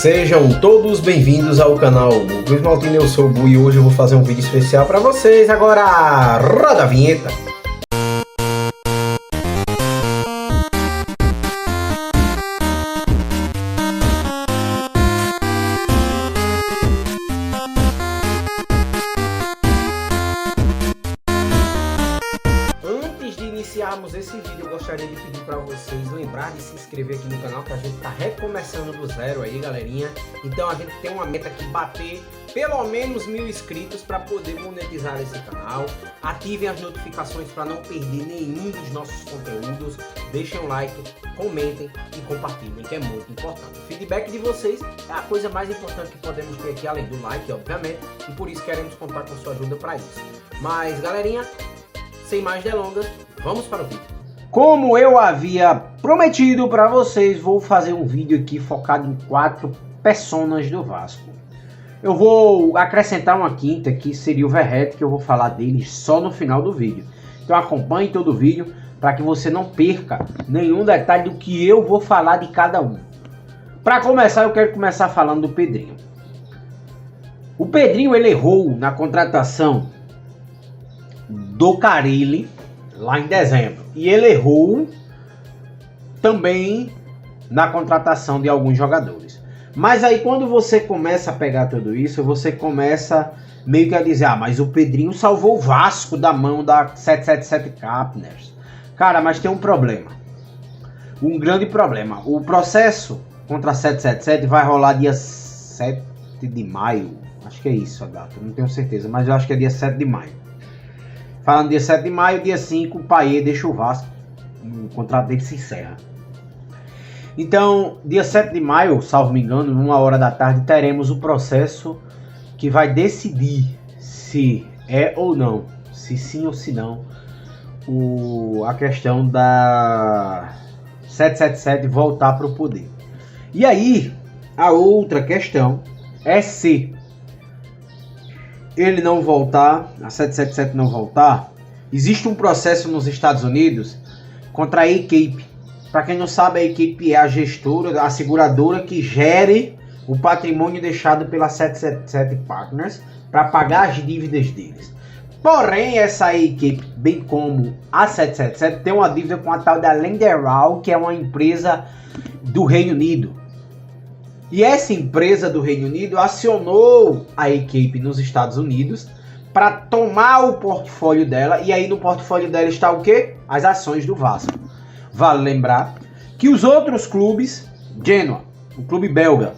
Sejam todos bem-vindos ao canal Luiz Maltini, eu sou o Bu e hoje eu vou fazer um vídeo especial para vocês. Agora, roda a vinheta! Antes de iniciarmos esse vídeo, eu gostaria de pedir para vocês lembrar de se inscrever aqui no canal, que a gente tá recomeçando do zero aí, galerinha. Então a gente tem uma meta aqui, bater pelo menos 1000 inscritos para poder monetizar esse canal. Ativem as notificações para não perder nenhum dos nossos conteúdos. Deixem um like, comentem e compartilhem, que é muito importante. O feedback de vocês é a coisa mais importante que podemos ter aqui, além do like, obviamente, e por isso queremos contar com sua ajuda para isso. Mas, galerinha, sem mais delongas, vamos para o vídeo. Como eu havia prometido para vocês, vou fazer um vídeo aqui focado em 4 personas do Vasco. Eu vou acrescentar uma quinta, que seria o Verratti, que eu vou falar dele só no final do vídeo. Então acompanhe todo o vídeo para que você não perca nenhum detalhe do que eu vou falar de cada um. Para começar, eu quero começar falando do Pedrinho. O Pedrinho, ele errou na contratação do Carille lá em dezembro, e ele errou também na contratação de alguns jogadores. Mas aí quando você começa a pegar tudo isso, você começa meio que a dizer: ah, mas o Pedrinho salvou o Vasco da mão da 777 Capners. Cara, mas tem um problema, um grande problema. O processo contra a 777 vai rolar dia 7 de maio, acho que é isso a data, não tenho certeza, mas eu acho que é dia 7 de maio. Falando dia 7 de maio, dia 5, o Payet deixa o Vasco, o contrato dele se encerra. Então, dia 7 de maio, salvo me engano, 1h da tarde, teremos o processo que vai decidir se é ou não, se sim ou se não, a questão da 777 voltar para o poder. E aí, a outra questão é se ele não voltar, a 777 não voltar, existe um processo nos Estados Unidos contra a A-Cape. Para quem não sabe, a A-Cape é a gestora, a seguradora que gere o patrimônio deixado pela 777 Partners para pagar as dívidas deles. Porém, essa A-Cape, bem como a 777, tem uma dívida com a tal da Lenderau, que é uma empresa do Reino Unido. E essa empresa do Reino Unido acionou a A-Cape nos Estados Unidos para tomar o portfólio dela. E aí no portfólio dela está o quê? As ações do Vasco. Vale lembrar que os outros clubes, Genoa, o clube belga,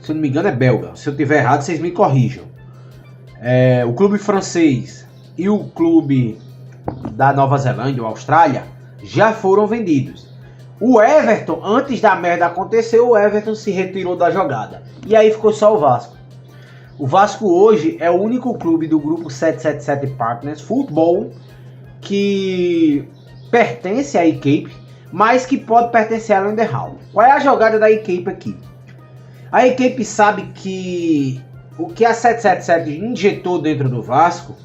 se eu não me engano é belga, se eu tiver errado vocês me corrijam, o clube francês e o clube da Nova Zelândia ou Austrália já foram vendidos. O Everton, antes da merda acontecer, o Everton se retirou da jogada. E aí ficou só o Vasco. O Vasco hoje é o único clube do grupo 777 Partners Futebol que pertence à A-Cape, mas que pode pertencer à Lenderau. Qual é a jogada da A-Cape aqui? A A-Cape sabe que o que a 777 injetou dentro do Vasco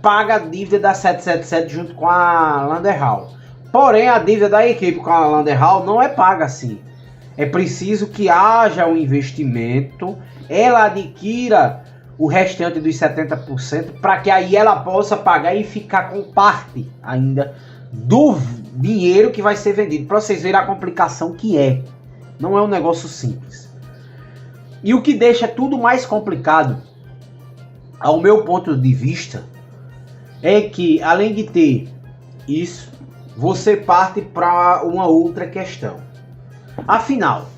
paga a dívida da 777 junto com a Lenderau. Porém, a dívida da equipe com a Lenderau não é paga assim. É preciso que haja um investimento, ela adquira o restante dos 70% para que aí ela possa pagar e ficar com parte ainda do dinheiro que vai ser vendido. Para vocês verem a complicação que é. Não é um negócio simples. E o que deixa tudo mais complicado, ao meu ponto de vista, é que além de ter isso, você parte para uma outra questão. Afinal,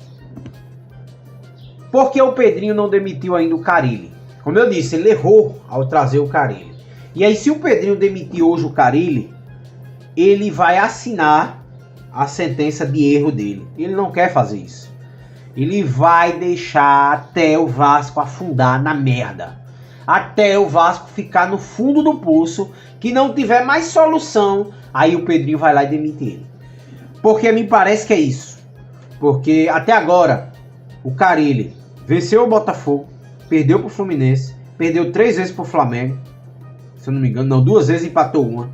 por que o Pedrinho não demitiu ainda o Carille? Como eu disse, ele errou ao trazer o Carille. E aí, se o Pedrinho demitir hoje o Carille, ele vai assinar a sentença de erro dele. Ele não quer fazer isso. Ele vai deixar até o Vasco afundar na merda. Até o Vasco ficar no fundo do poço, que não tiver mais solução. Aí o Pedrinho vai lá e demite ele. Porque me parece que é isso. Porque até agora o Carille venceu o Botafogo, perdeu pro Fluminense, perdeu 3 vezes pro Flamengo, se eu não me engano, não, 2 vezes empatou uma.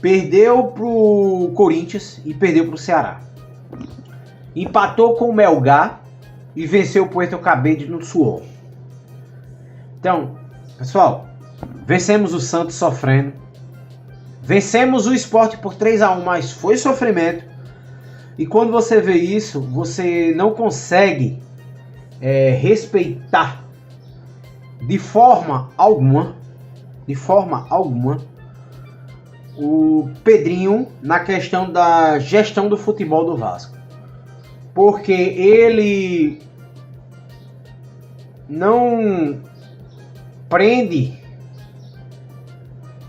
Perdeu pro Corinthians e perdeu pro Ceará. Empatou com o Melgar e venceu o Puerto Cabede no suor. Então, pessoal, vencemos o Santos sofrendo. Vencemos o Sport por 3-1, mas foi sofrimento. E quando você vê isso, você não consegue respeitar de forma alguma o Pedrinho na questão da gestão do futebol do Vasco. Porque ele não prende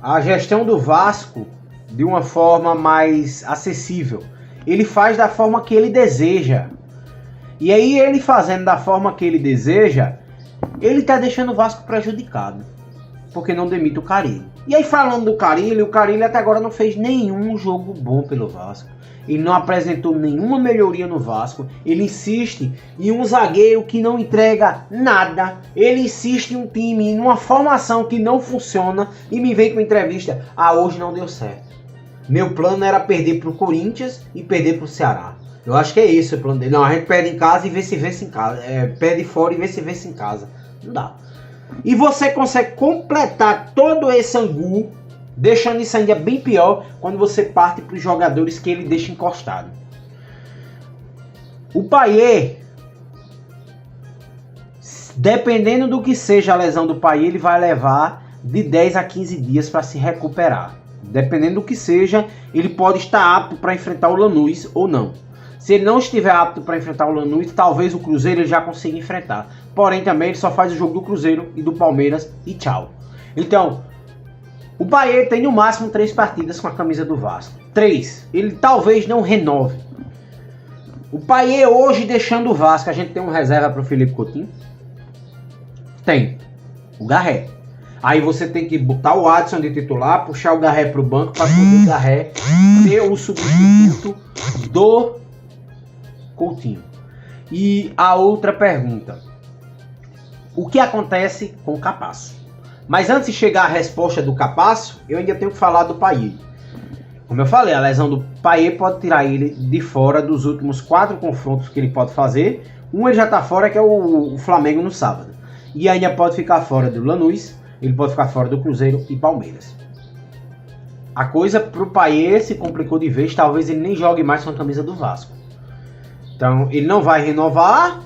a gestão do Vasco de uma forma mais acessível. Ele faz da forma que ele deseja. E aí ele fazendo da forma que ele deseja, ele tá deixando o Vasco prejudicado. Porque não demite o Carille. E aí falando do Carille, o Carille até agora não fez nenhum jogo bom pelo Vasco. Ele não apresentou nenhuma melhoria no Vasco. Ele insiste em um zagueiro que não entrega nada. Ele insiste em um time, em uma formação que não funciona. E me vem com entrevista. Hoje não deu certo. Meu plano era perder pro Corinthians e perder pro Ceará. Eu acho que é isso o plano dele. Não, a gente perde em casa e vê se vence em casa. Perde fora e vê se vence em casa. Não dá. E você consegue completar todo esse angu, deixando isso ainda bem pior quando você parte para os jogadores que ele deixa encostado. O Payet, dependendo do que seja a lesão do Payet, ele vai levar de 10 a 15 dias para se recuperar. Dependendo do que seja, ele pode estar apto para enfrentar o Lanús ou não. Se ele não estiver apto para enfrentar o Lanús, talvez o Cruzeiro ele já consiga enfrentar. Porém, também ele só faz o jogo do Cruzeiro e do Palmeiras e tchau. Então, o Payet tem no máximo 3 partidas com a camisa do Vasco. 3. Ele talvez não renove. O Payet hoje deixando o Vasco, a gente tem um reserva para o Felipe Coutinho? Tem. O Garré. Aí você tem que botar o Adson de titular, puxar o Garré para o banco para poder o Garré ser o substituto do Coutinho. E a outra pergunta: o que acontece com o Capasso? Mas antes de chegar à resposta do Capasso, eu ainda tenho que falar do Payet. Como eu falei, a lesão do Payet pode tirar ele de fora dos últimos 4 confrontos que ele pode fazer. Um ele já está fora, que é o Flamengo no sábado. E ainda pode ficar fora do Lanús, ele pode ficar fora do Cruzeiro e Palmeiras. A coisa pro Payet se complicou de vez, talvez ele nem jogue mais com a camisa do Vasco. Então ele não vai renovar,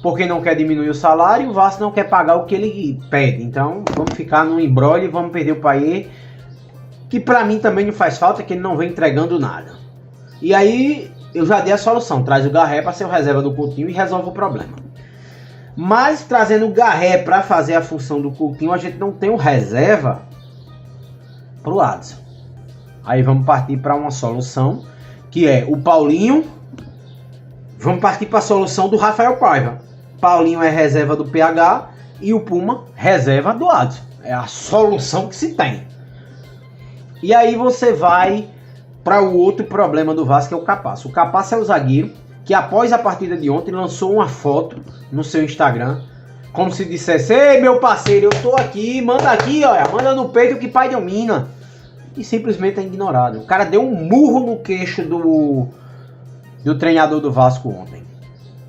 porque não quer diminuir o salário, e o Vasco não quer pagar o que ele pede. Então vamos ficar no embrolho e vamos perder o Payet, que pra mim também não faz falta, que ele não vem entregando nada. E aí eu já dei a solução, traz o Garré para ser o reserva do Coutinho e resolve o problema. Mas trazendo o Garré para fazer a função do Coutinho, a gente não tem um reserva pro Adson. Aí vamos partir para uma solução, que é o Paulinho. Vamos partir para a solução do Rafael Paiva. Paulinho é reserva do PH e o Puma reserva do Adson. É a solução que se tem. E aí você vai para o outro problema do Vasco, que é o Capasso. O Capasso é o zagueiro que após a partida de ontem lançou uma foto no seu Instagram, como se dissesse: ei, meu parceiro, eu tô aqui, manda aqui, olha, manda no peito que pai domina. E simplesmente é ignorado. O cara deu um murro no queixo do treinador do Vasco ontem.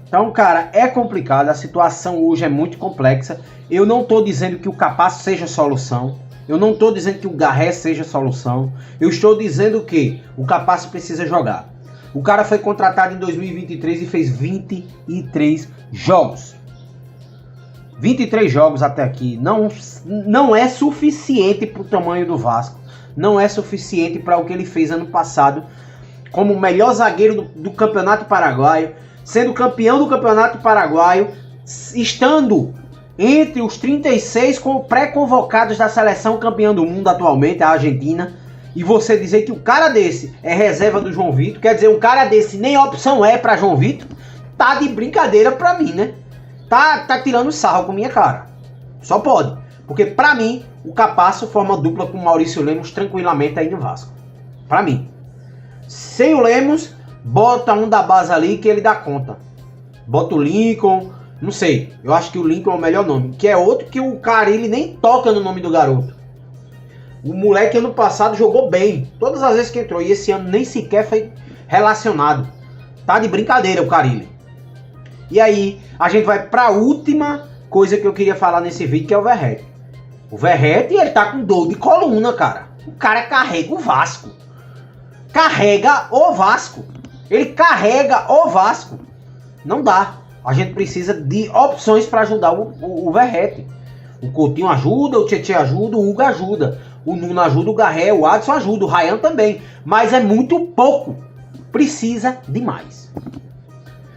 Então, cara, é complicado, a situação hoje é muito complexa. Eu não tô dizendo que o Capasso seja a solução. Eu não tô dizendo que o Garré seja a solução. Eu estou dizendo que o Capasso precisa jogar. O cara foi contratado em 2023 e fez 23 jogos. 23 jogos até aqui. Não é suficiente para o tamanho do Vasco. Não é suficiente para o que ele fez ano passado como o melhor zagueiro do Campeonato Paraguaio, sendo campeão do Campeonato Paraguaio, estando entre os 36 pré-convocados da seleção campeã do mundo atualmente, a Argentina. E você dizer que o cara desse é reserva do João Vitor, quer dizer, um cara desse nem opção é para João Vitor, tá de brincadeira pra mim, né? Tá tirando sarro com minha cara. Só pode. Porque pra mim, o Capasso forma dupla com o Maurício Lemos tranquilamente aí no Vasco. Pra mim. Sem o Lemos, bota um da base ali que ele dá conta. Bota o Lincoln, não sei. Eu acho que o Lincoln é o melhor nome. Que é outro que o Carille nem toca no nome do garoto. O moleque ano passado jogou bem. Todas as vezes que entrou. E esse ano nem sequer foi relacionado. Tá de brincadeira o Carille. E aí, a gente vai pra última coisa que eu queria falar nesse vídeo, que é o Verratti. O Verratti, ele tá com dor de coluna, cara. O cara carrega o Vasco. Carrega o Vasco. Ele carrega o Vasco. Não dá. A gente precisa de opções para ajudar o Verratti. O Coutinho ajuda, o Tietê ajuda, o Hugo ajuda. O Nuno ajuda, o Garré, o Adson ajuda, o Ryan também. Mas é muito pouco. Precisa de mais.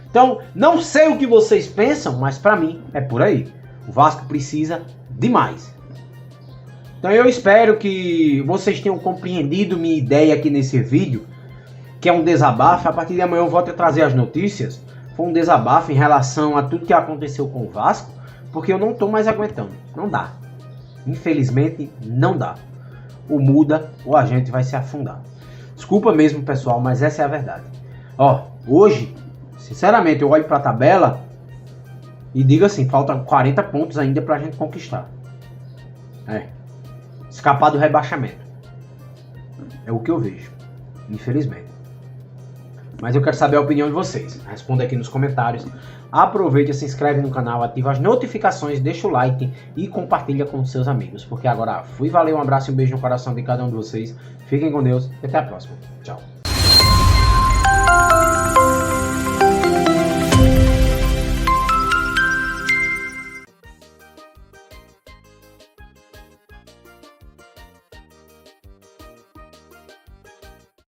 Então, não sei o que vocês pensam, mas para mim é por aí. O Vasco precisa de mais. Então eu espero que vocês tenham compreendido minha ideia aqui nesse vídeo, que é um desabafo. A partir de amanhã eu volto a trazer as notícias. Foi um desabafo em relação a tudo que aconteceu com o Vasco, porque eu não estou mais aguentando. Não dá. Infelizmente, não dá. Ou muda, ou a gente vai se afundar. Desculpa mesmo, pessoal, mas essa é a verdade. Ó, hoje, sinceramente, eu olho para a tabela e digo assim, faltam 40 pontos ainda para a gente conquistar. Escapar do rebaixamento. É o que eu vejo, infelizmente. Mas eu quero saber a opinião de vocês. Responda aqui nos comentários. Aproveite, se inscreve no canal, ativa as notificações, deixa o like e compartilha com seus amigos. Porque agora fui, valeu, um abraço e um beijo no coração de cada um de vocês. Fiquem com Deus e até a próxima. Tchau.